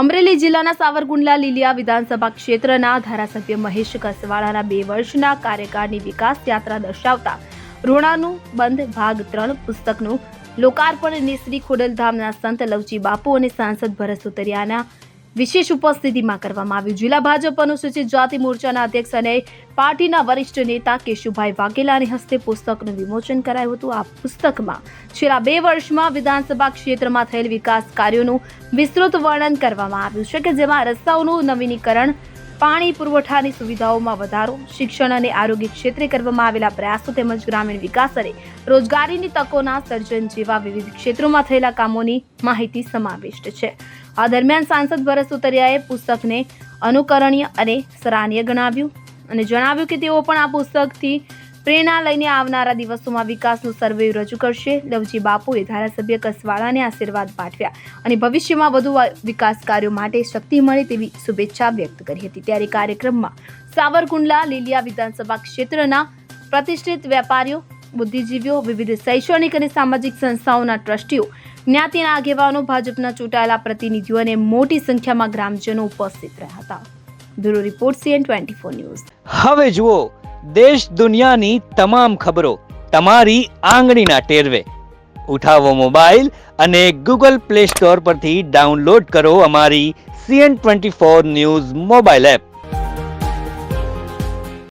અમરેલી જિલ્લાના સાવરકુંડલા લીલિયા વિધાનસભા ક્ષેત્રના ધારાસભ્ય મહેશ કસવાળાના 2 વર્ષના કાર્યકાળની વિકાસ યાત્રા દર્શાવતા ઋણાનું બંધ ભાગ 3 પુસ્તકનું લોકાર્પણ શ્રી ખોડલધામના સંત લવચી બાપુ અને સાંસદ ભરત સુતરિયાના વિશેષ ઉપસ્થિતિમાં કરવામાં આવ્યું. જિલ્લા ભાજપ અનુસૂચિત જાતિ મોરચાના અધ્યક્ષ અને પાર્ટીના વરિષ્ઠ નેતા કેશુભાઈ વાઘેલાની હસ્તે પુસ્તકનું વિમોચન કરાયું હતું. આ પુસ્તકમાં છેલ્લા 2 વર્ષમાં વિધાનસભા ક્ષેત્રમાં થયેલ વિકાસ કાર્યોનું વિસ્તૃત વર્ણન કરવામાં આવ્યું છે કે જેમાં રસ્તાઓનું નવીનીકરણ, પાણી પુરવઠાની સુવિધાઓમાં વધારો, શિક્ષણ અને આરોગ્ય ક્ષેત્રે કરવામાં આવેલા પ્રયાસો તેમજ ગ્રામીણ વિકાસ અને રોજગારીની તકોના સર્જન જેવા વિવિધ ક્ષેત્રોમાં થયેલા કામોની માહિતી સમાવિષ્ટ છે. આ દરમિયાન સાંસદ ભરત સુતરિયાએ પુસ્તકને અનુકરણીય અને સરાહનીય ગણાવ્યું અને જણાવ્યું કે તેઓ પણ આ પુસ્તકથી પ્રેરણા લઈને આવનારા દિવસોમાં વિકાસનું સર્વે રજૂ કરશે. લવજી બાપુએ ધારાસભ્ય કસવાળાને આશીર્વાદ પાઠવ્યા અને ભવિષ્યમાં વધુ વિકાસ કાર્યો માટે શક્તિ મળે તેવી શુભેચ્છા વ્યક્ત કરી હતી. ત્યારે કાર્યક્રમમાં સાવરકુંડલા લીલિયા વિધાનસભા ક્ષેત્રના પ્રતિષ્ઠિત વેપારીઓ, બુદ્ધિજીવીઓ, વિવિધ શૈક્ષણિક અને સામાજિક સંસ્થાઓના ટ્રસ્ટીઓ, જ્ઞાતિના આગેવાનો, ભાજપના ચૂંટાયેલા પ્રતિનિધિઓ અને મોટી સંખ્યામાં ગ્રામજનો ઉપસ્થિત રહ્યા હતા. Bureau report CN24 news. હવે જુઓ દેશ દુનિયાની તમામ ખબરો તમારી આંગળીના ટેરવે. ઉઠાવો મોબાઈલ અને Google Play Store પરથી ડાઉનલોડ કરો અમારી CN24 ન્યૂઝ મોબાઈલ એપ.